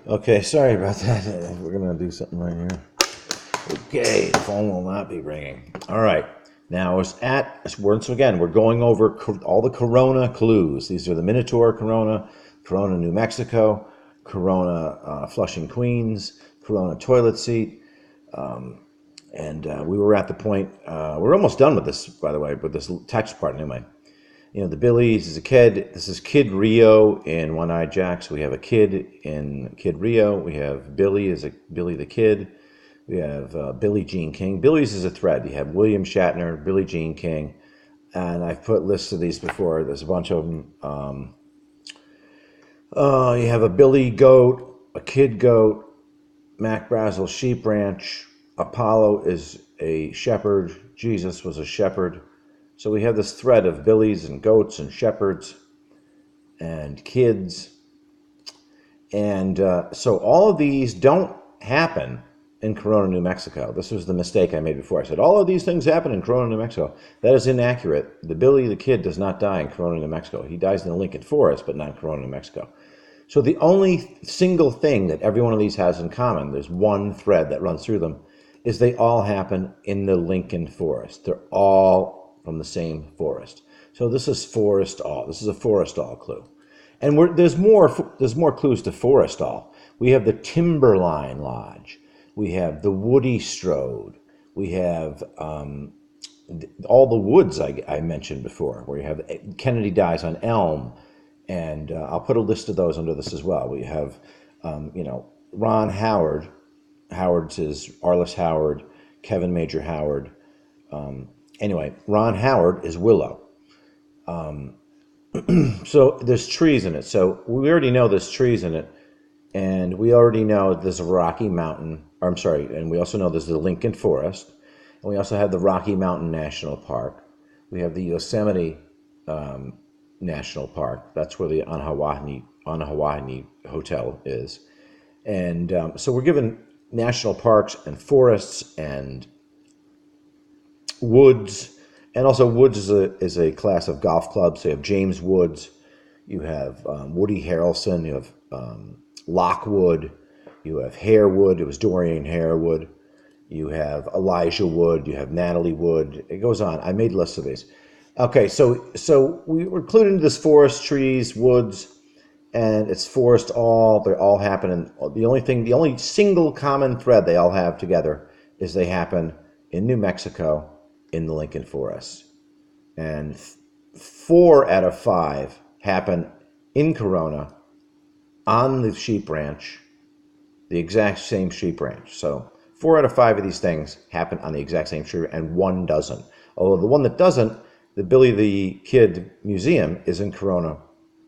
Okay, sorry about that. We're gonna do something right here. Okay, the phone will not be ringing. All right. Now, once again, we're going over all the Corona clues. These are the Minotaur Corona, Corona New Mexico, Corona Flushing Queens, Corona Toilet Seat. And we were at the point, we're almost done with this, by the way, with this text part anyway. The Billies is a kid. This is Kid Rio in One Eye Jacks. We have a kid in Kid Rio. We have Billy is a Billy the Kid. We have Billie Jean King. Billy's is a thread. You have William Shatner, Billie Jean King, and I've put lists of these before. There's a bunch of them. You have a Billy Goat, a Kid Goat, Mac Brazel Sheep Ranch. Apollo is a shepherd. Jesus was a shepherd. So we have this thread of Billies and goats and shepherds and kids. And so all of these don't happen in Corona, New Mexico. This was the mistake I made before. I said, all of these things happen in Corona, New Mexico. That is inaccurate. The Billy the Kid does not die in Corona, New Mexico. He dies in the Lincoln Forest, but not in Corona, New Mexico. So the only single thing that every one of these has in common, there's one thread that runs through them, is they all happen in the Lincoln Forest. They're all from the same forest. So this is Forestall. This is a Forestall clue. And there's more clues to Forestall. We have the Timberline Lodge. We have the Woody Strode. We have all the woods I mentioned before, where you have Kennedy dies on Elm. And I'll put a list of those under this as well. We have, Ron Howard. Howard's is Arliss Howard, Kevin Major Howard. Anyway, Ron Howard is Willow. So there's trees in it. So we already know there's trees in it. And we already know there's a Rocky Mountain, and we also know there's the Lincoln Forest. And we also have the Rocky Mountain National Park. We have the Yosemite National Park. That's where the Anahawaii Hotel is. And so we're given national parks and forests and woods. And also woods is a class of golf clubs. So you have James Woods. You have Woody Harrelson. You have Lockwood. You have Harewood. It was Dorian Harewood. You have Elijah Wood. You have Natalie Wood. It goes on. I made lists of these. Okay, so we were included into this forest, trees, woods, and it's Forestall. They all happen, and the only single common thread they all have together is they happen in New Mexico in the Lincoln Forest. And 4 out of 5 happen in Corona on the sheep ranch, the exact same sheep ranch. So 4 out of 5 of these things happen on the exact same sheep, and 1 doesn't. Although the one that doesn't, the Billy the Kid Museum, is in Corona,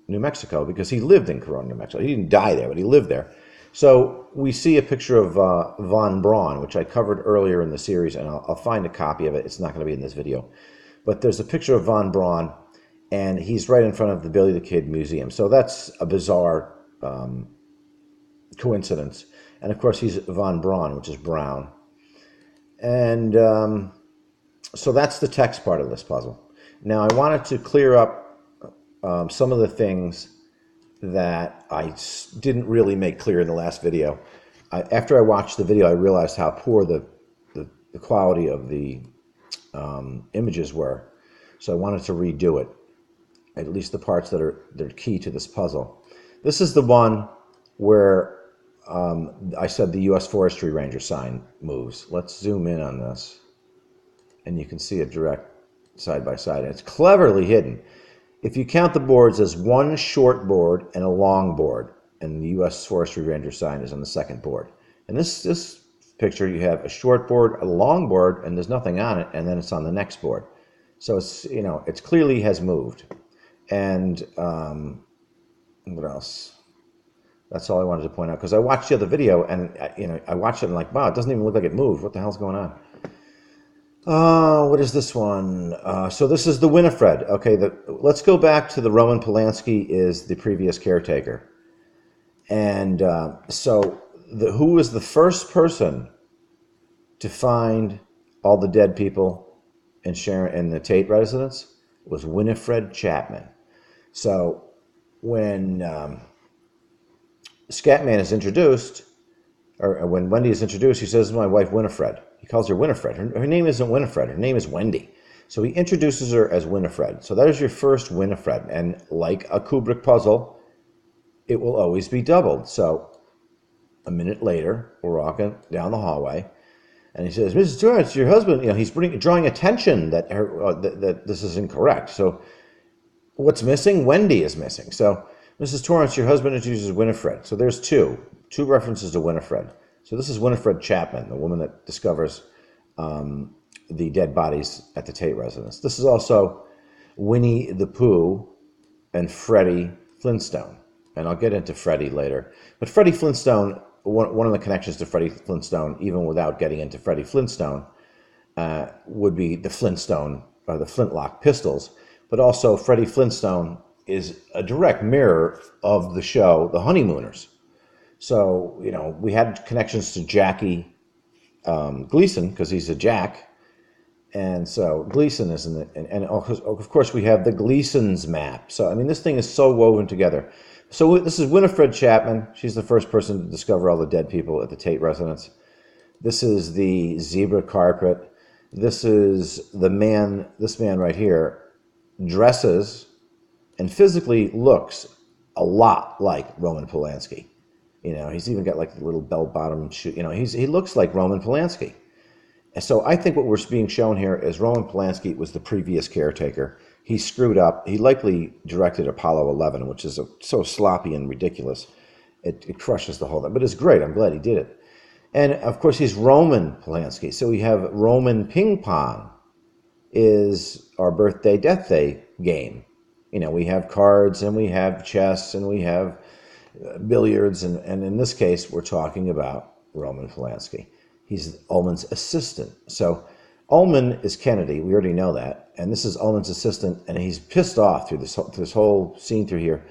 New Mexico, because he lived in Corona, New Mexico. He didn't die there, but he lived there. So we see a picture of Von Braun, which I covered earlier in the series, and I'll find a copy of it. It's not going to be in this video. But there's a picture of Von Braun, and he's right in front of the Billy the Kid Museum. So that's a bizarre coincidence. And of course, he's Von Braun, which is brown. And so that's the text part of this puzzle. Now, I wanted to clear up some of the things that I didn't really make clear in the last video. After I watched the video, I realized how poor the quality of the images were. So I wanted to redo it, at least the parts that are key to this puzzle. This is the one where I said the U.S. Forestry Ranger sign moves. Let's zoom in on this, and you can see it direct side by side. And it's cleverly hidden. If you count the boards as one short board and a long board, and the U.S. Forestry Ranger sign is on the second board. In this picture, you have a short board, a long board, and there's nothing on it, and then it's on the next board. So it's clearly has moved. And what else? That's all I wanted to point out, because I watched the other video, and I watched it and like, wow, it doesn't even look like it moved. What the hell's going on? What is this one? So this is the Winifred. Okay, let's go back to the Roman Polanski is the previous caretaker. And so who was the first person to find all the dead people in the Tate residence? It was Winifred Chapman. So when Scatman is introduced, or when Wendy is introduced, he says, "My wife Winifred." He calls her Winifred. Her name isn't Winifred. Her name is Wendy. So he introduces her as Winifred. So that is your first Winifred. And like a Kubrick puzzle, it will always be doubled. So a minute later, we're walking down the hallway, and he says, "Mrs. Torrance, your husband," he's drawing attention that that this is incorrect. So what's missing? Wendy is missing. So Mrs. Torrance, your husband introduces Winifred. So there's two references to Winifred. So this is Winifred Chapman, the woman that discovers the dead bodies at the Tate residence. This is also Winnie the Pooh and Freddie Flintstone. And I'll get into Freddie later. But Freddie Flintstone, one of the connections to Freddie Flintstone, even without getting into Freddie Flintstone, would be the Flintstone, or the flintlock pistols. But also Freddie Flintstone is a direct mirror of the show, The Honeymooners. So, we had connections to Jackie Gleason, because he's a Jack. And so Gleason is in it. And of course, we have the Gleason's map. So, this thing is so woven together. So this is Winifred Chapman. She's the first person to discover all the dead people at the Tate residence. This is the zebra carpet. This is this man right here dresses and physically looks a lot like Roman Polanski. He's even got like a little bell-bottom shoe. He looks like Roman Polanski. And so I think what we're being shown here is Roman Polanski was the previous caretaker. He screwed up. He likely directed Apollo 11, which is so sloppy and ridiculous. It crushes the whole thing. But it's great. I'm glad he did it. And, of course, he's Roman Polanski. So we have Roman Ping Pong is our birthday, death day game. We have cards, and we have chess, and we have billiards. And in this case, we're talking about Roman Polanski. He's Ullman's assistant. So Ullman is Kennedy. We already know that. And this is Ullman's assistant, and he's pissed off through this whole scene through here.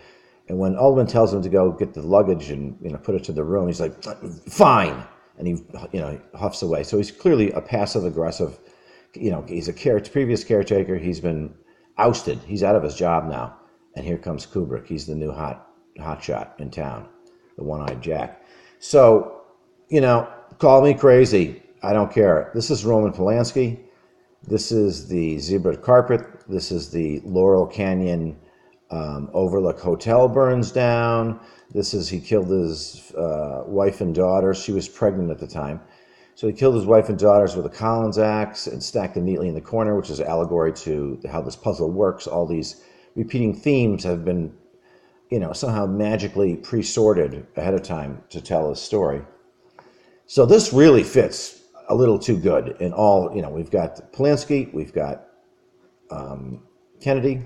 And when Ullman tells him to go get the luggage and put it to the room, he's like, "Fine," and he huffs away. So he's clearly a passive aggressive. He's a previous caretaker. He's been ousted. He's out of his job now. And here comes Kubrick. He's the new hot shot in town, the one-eyed Jack. So call me crazy. I don't care. This is Roman Polanski. This is the zebra carpet. This is the Laurel Canyon Overlook Hotel burns down. He killed his wife and daughters. She was pregnant at the time. So he killed his wife and daughters with a Collins axe and stacked them neatly in the corner, which is an allegory to how this puzzle works. All these repeating themes have been, somehow magically pre-sorted ahead of time to tell a story. So this really fits a little too good in all, we've got Polanski, we've got Kennedy,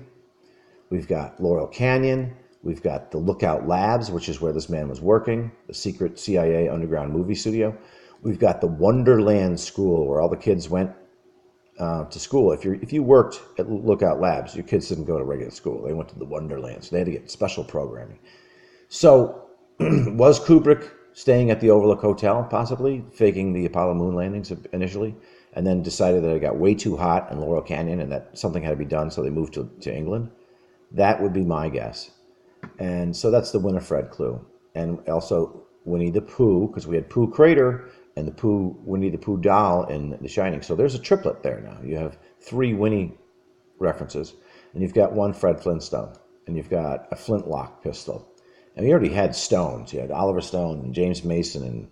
we've got Laurel Canyon, we've got the Lookout Labs, which is where this man was working, the secret CIA underground movie studio. We've got the Wonderland School, where all the kids went to school. If you worked at Lookout Labs, your kids didn't go to regular school. They went to the Wonderland, so they had to get special programming. So was Kubrick staying at the Overlook Hotel, possibly, faking the Apollo moon landings initially, and then decided that it got way too hot in Laurel Canyon and that something had to be done, so they moved to England? That would be my guess. And so that's the Winifred clue. And also Winnie the Pooh, because we had Pooh Crater and the Winnie the Pooh doll in The Shining. So there's a triplet there now. You have 3 Winnie references, and you've got 1 Fred Flintstone, and you've got a flintlock pistol. And we already had Stones. You had Oliver Stone and James Mason and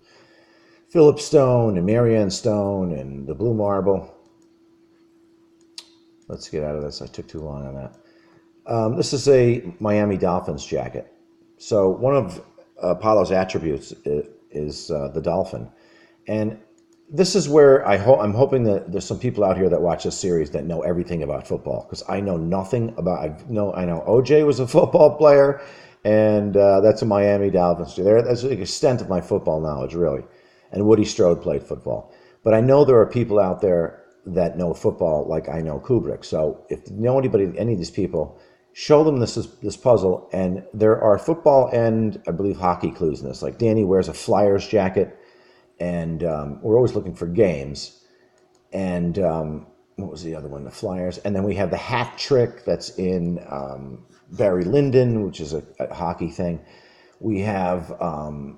Philip Stone and Marianne Stone and the Blue Marble. Let's get out of this. I took too long on that. This is a Miami Dolphins jacket. So one of Apollo's attributes is the dolphin. And this is where I'm hoping that there's some people out here that watch this series that know everything about football, because I know nothing about. I know OJ was a football player, and that's a Miami Dolphins. That's the extent of my football knowledge, really. And Woody Strode played football. But I know there are people out there that know football like I know Kubrick. So if you know any of these people, show them this puzzle. And there are football and, I believe, hockey clues in this. Like Danny wears a Flyers jacket, and we're always looking for games. And what was the other one? The Flyers. And then we have the hat trick that's in Barry Lyndon, which is a hockey thing. We have, oh,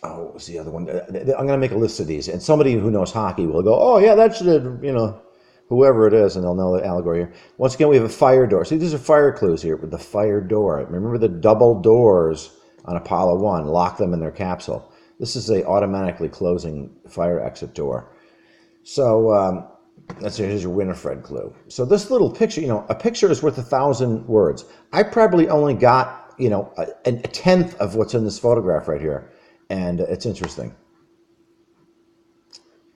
what was the other one? I'm going to make a list of these, and somebody who knows hockey will go, oh, yeah, that's the, whoever it is, and they'll know the allegory here. Once again, we have a fire door. See, these are fire clues here with the fire door. Remember the double doors on Apollo 1, lock them in their capsule. This is a automatically closing fire exit door. So here's your Winifred clue. So this little picture, a picture is worth 1,000 words. I probably only got, a tenth of what's in this photograph right here. And it's interesting.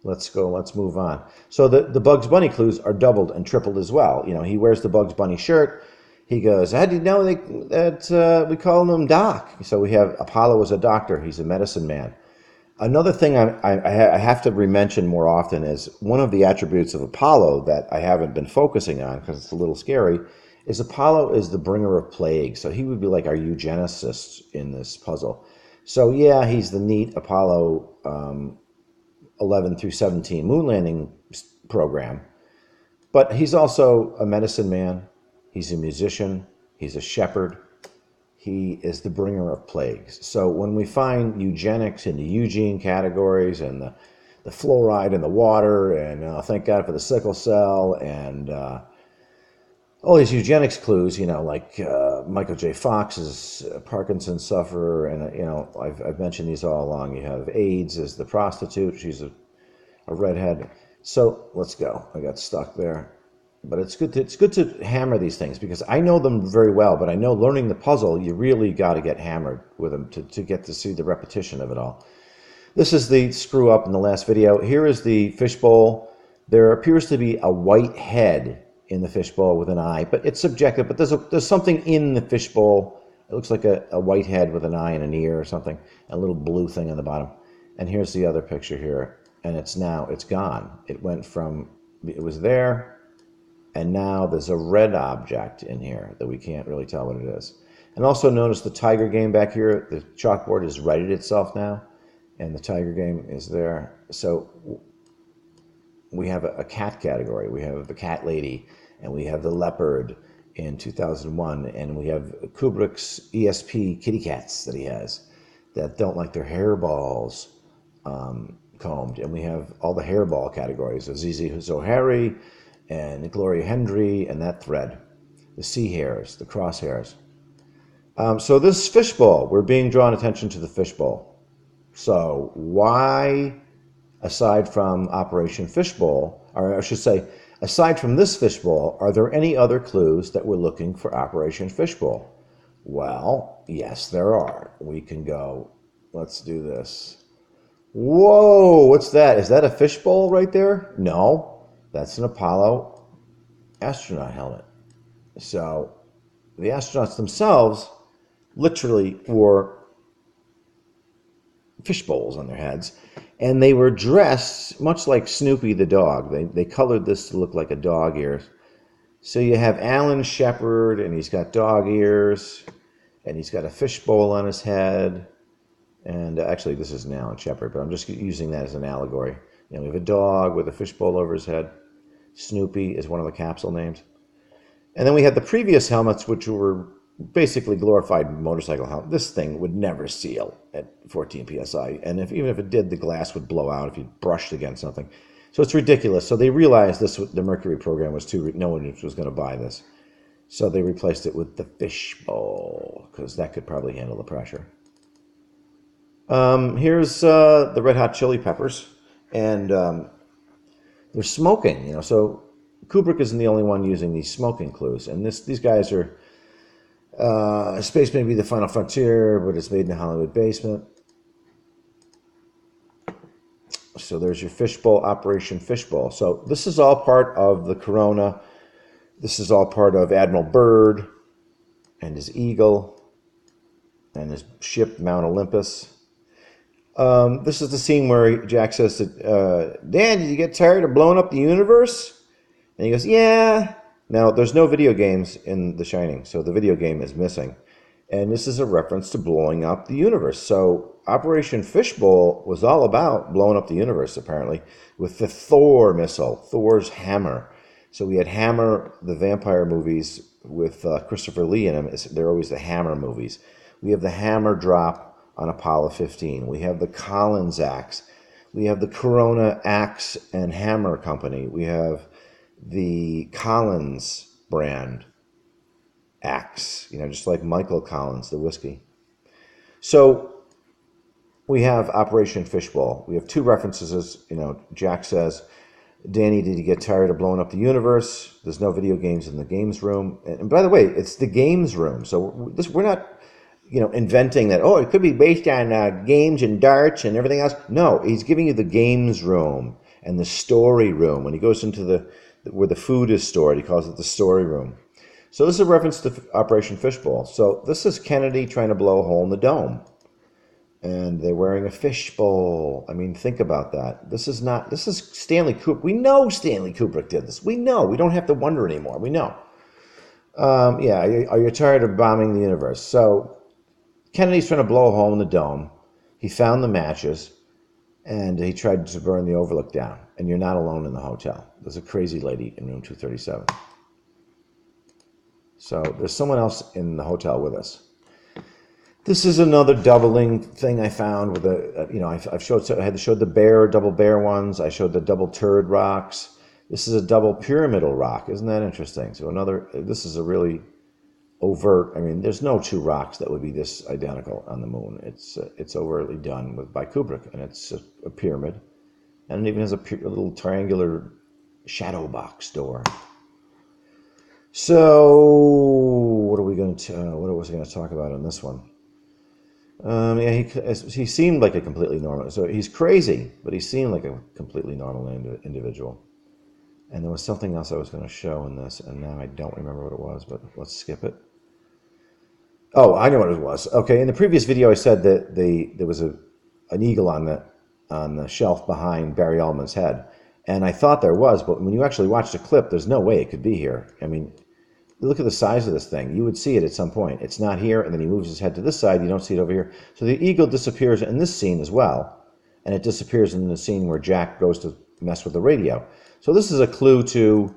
Let's move on. So the Bugs Bunny clues are doubled and tripled as well. He wears the Bugs Bunny shirt. He goes, how do you know that we call him Doc? So we have Apollo as a doctor. He's a medicine man. Another thing I have to mention more often is one of the attributes of Apollo that I haven't been focusing on because it's a little scary is Apollo is the bringer of plague. So he would be like our eugenicist in this puzzle. So yeah, he's the neat Apollo 11 through 17 moon landing program, but he's also a medicine man. He's a musician. He's a shepherd. He is the bringer of plagues. So when we find eugenics in the Eugene categories and the fluoride in the water, and thank God for the sickle cell, and all these eugenics clues, like Michael J. Fox's Parkinson's sufferer, and I've mentioned these all along. You have AIDS as the prostitute; she's a redhead. So let's go. I got stuck there, but it's good to hammer these things because I know them very well. But I know learning the puzzle, you really got to get hammered with them to get to see the repetition of it all. This is the screw up in the last video. Here is the fishbowl. There appears to be a white head in the fishbowl with an eye, but it's subjective. But there's something in the fishbowl. It looks like a white head with an eye and an ear or something, a little blue thing on the bottom. And here's the other picture here, and it's gone. It was there, and now there's a red object in here that we can't really tell what it is. And also notice the Tiger game back here. The chalkboard has righted itself now, and the Tiger game is there. So we have a cat category. We have the cat lady, and we have the leopard in 2001, and we have Kubrick's ESP kitty cats that he has that don't like their hairballs combed, and we have all the hairball categories: Azizi Zohari and Gloria Hendry, and that thread, the sea hares, the crosshairs. So this fishbowl, we're being drawn attention to the fishbowl. So why, aside from Operation Fishbowl, or I should say, aside from this fishbowl, are there any other clues that we're looking for Operation Fishbowl? Well, yes, there are. We can go, let's do this. Whoa, what's that? Is that a fishbowl right there? No, that's an Apollo astronaut helmet. So the astronauts themselves literally wore fishbowls on their heads, and they were dressed much like Snoopy the dog. They colored this to look like a dog ears. So you have Alan Shepard, and he's got dog ears, and he's got a fishbowl on his head. And actually, this isn't Alan Shepard, but I'm just using that as an allegory. We have a dog with a fishbowl over his head. Snoopy is one of the capsule names. And then we had the previous helmets, which were basically glorified motorcycle helmet. This thing would never seal at 14 psi, and even if it did, the glass would blow out if you brushed against something. So it's ridiculous. So they realized the Mercury program was no one was going to buy this. So they replaced it with the fishbowl because that could probably handle the pressure. Here's the Red Hot Chili Peppers, and they're smoking. So Kubrick isn't the only one using these smoking clues, and these guys are. Space may be the final frontier, but it's made in the Hollywood basement. So there's your fishbowl, Operation Fishbowl. So this is all part of the Corona. This is all part of Admiral Byrd and his Eagle and his ship, Mount Olympus. This is the scene where Jack says to Dan, did you get tired of blowing up the universe? And he goes, yeah. Now, there's no video games in The Shining, so the video game is missing. And this is a reference to blowing up the universe. So Operation Fishbowl was all about blowing up the universe, apparently, with the Thor missile, Thor's hammer. So we had Hammer, the vampire movies with Christopher Lee in them. They're always the Hammer movies. We have the hammer drop on Apollo 15. We have the Collins axe. We have the Corona Axe and Hammer Company. We have the Collins brand axe, just like Michael Collins, the whiskey. So we have Operation Fishbowl. We have two references. Jack says, Danny, did you get tired of blowing up the universe? There's no video games in the games room. And by the way, it's the games room. So we're not, inventing that, it could be based on games and darts and everything else. No, he's giving you the games room and the story room. When he goes into where the food is stored, he calls it the story room. So this is a reference to Operation Fishbowl. So this is Kennedy trying to blow a hole in the dome. And they're wearing a fishbowl. I mean, think about that. This is Stanley Kubrick. We know Stanley Kubrick did this. We know. We don't have to wonder anymore. We know. Are you tired of bombing the universe? So Kennedy's trying to blow a hole in the dome. He found the matches, and he tried to burn the overlook down. And you're not alone in the hotel. There's a crazy lady in room 237. So there's someone else in the hotel with us. This is another doubling thing I found with I had to show the double bear ones. I showed the double turd rocks. This is a double pyramidal rock. Isn't that interesting? So this is a really overt. I mean, there's no two rocks that would be this identical on the moon. It's overtly done by Kubrick, and it's a pyramid, and it even has a little triangular shadow box door. So what was I going to talk about on this one? He seemed like a completely normal. So he's crazy, but he seemed like a completely normal individual. And there was something else I was going to show in this, and now I don't remember what it was. But let's skip it. Oh, I know what it was. Okay, in the previous video, I said that there was an eagle on the shelf behind Barry Alman's head, and I thought there was, but when you actually watch the clip, there's no way it could be here. I mean, look at the size of this thing. You would see it at some point. It's not here, and then he moves his head to this side. You don't see it over here. So the eagle disappears in this scene as well, and it disappears in the scene where Jack goes to mess with the radio. So this is a clue to,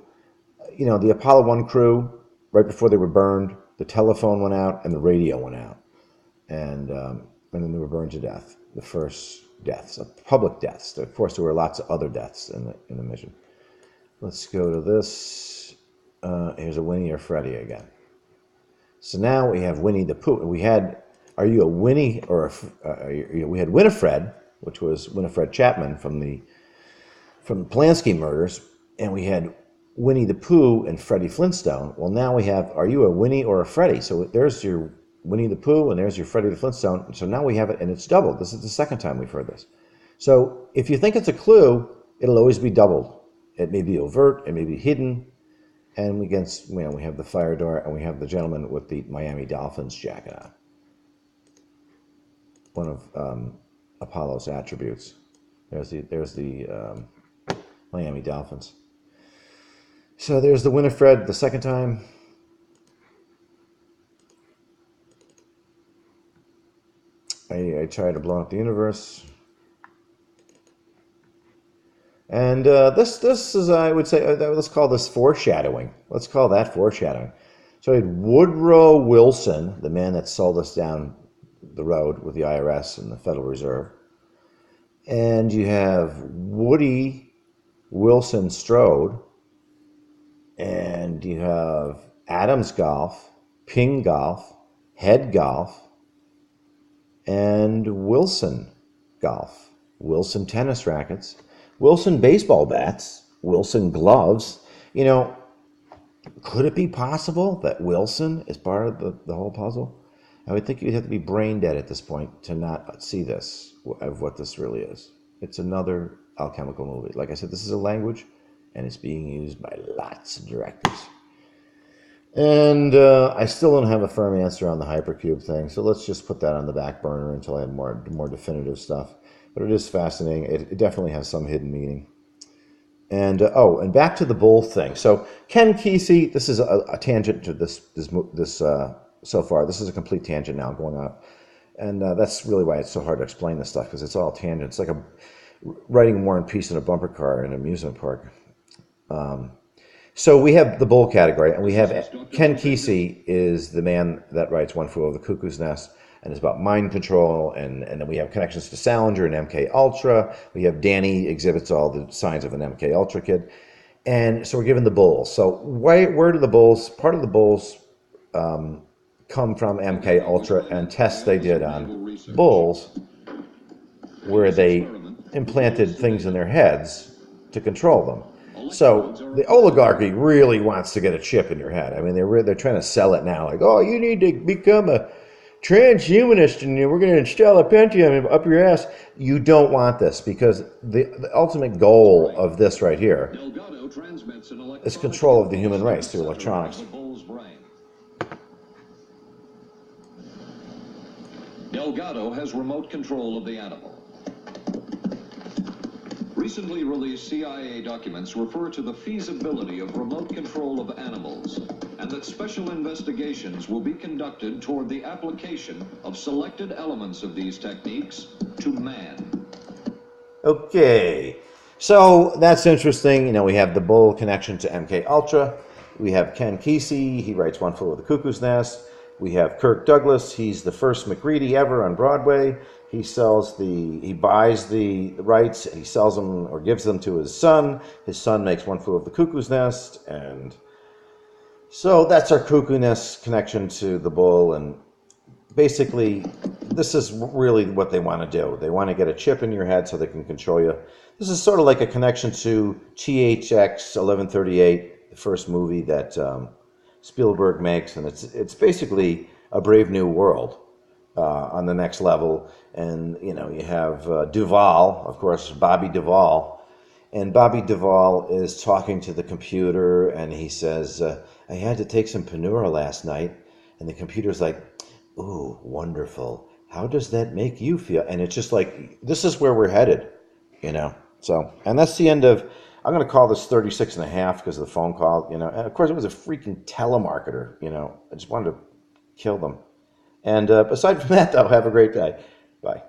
the Apollo 1 crew, right before they were burned, the telephone went out and the radio went out. And then they were burned to death. The first deaths, public deaths. Of course, there were lots of other deaths in the mission. Let's go to this. Here's a Winnie or Freddie again. So now we have Winnie the Pooh. We had, are you a Winnie or we had Winifred, which was Winifred Chapman from the Polanski murders, and we had Winnie the Pooh and Freddie Flintstone. Well, now we have, are you a Winnie or a Freddie? So there's your Winnie the Pooh, and there's your Freddie the Flintstone. So now we have it, and it's doubled. This is the second time we've heard this. So if you think it's a clue, it'll always be doubled. It may be overt, it may be hidden, and we have the fire door, and we have the gentleman with the Miami Dolphins jacket on. One of Apollo's attributes. There's the Miami Dolphins. So there's the Winifred the second time. I try to blow up the universe. And this is, I would say, let's call this foreshadowing. Let's call that foreshadowing. So I had Woodrow Wilson, the man that sold us down the road with the IRS and the Federal Reserve. And you have Woody Wilson Strode. And you have Adams Golf, Ping Golf, Head Golf, and Wilson Golf. Wilson tennis rackets, Wilson baseball bats, Wilson gloves. Could it be possible that Wilson is part of the whole puzzle? I would think you'd have to be brain dead at this point to not see this, of what this really is. It's another alchemical movie. Like I said, this is a language, and it's being used by lots of directors. And I still don't have a firm answer on the hypercube thing, so let's just put that on the back burner until I have more definitive stuff. But it is fascinating. It definitely has some hidden meaning. And and back to the bull thing. So Ken Kesey, this is a tangent to this so far. This is a complete tangent now going on, and that's really why it's so hard to explain this stuff, because it's all tangent. It's like writing War and Peace in a bumper car in an amusement park. So we have the bull category, and we have Ken Kesey is the man that writes One Flew Over the Cuckoo's Nest. and it's about mind control, and then we have connections to Salinger and MK Ultra. We have Danny exhibits all the signs of an MK Ultra kid, and so we're given the bulls. So where do the bulls? Part of the bulls come from MK Ultra and tests they did on bulls, where they implanted things in their heads to control them. So the oligarchy really wants to get a chip in your head. I mean, they're trying to sell it now, like, oh, you need to become a transhumanist, and we're going to install a Pentium up your ass. You don't want this, because the ultimate goal of this right here is control of the human race through electronics. Delgado has remote control of the animal. Recently released CIA documents refer to the feasibility of remote control of animals, and that special investigations will be conducted toward the application of selected elements of these techniques to man. Okay, so that's interesting. You know, we have the bull connection to MK Ultra. We have Ken Kesey, he writes One Flew Over the Cuckoo's Nest. We have Kirk Douglas, he's the first McReady ever on Broadway. He buys the rights, and he sells them or gives them to his son. His son makes One Flew Over the Cuckoo's Nest, and so that's our Cuckoo Nest connection to the bull. And basically, this is really what they want to do. They want to get a chip in your head so they can control you. This is sort of like a connection to THX 1138, the first movie that Spielberg makes, and it's basically a Brave New World on the next level. And you know, you have Duvall, of course, Bobby Duvall, and Bobby Duvall is talking to the computer, and he says, I had to take some Panura last night, and the computer's like, ooh, wonderful, how does that make you feel? And it's just like, this is where we're headed, you know. So, and that's the end of, I'm going to call this 36 and a half because of the phone call, you know. And of course, it was a freaking telemarketer, you know. I just wanted to kill them. And aside from that, though, have a great day. Bye.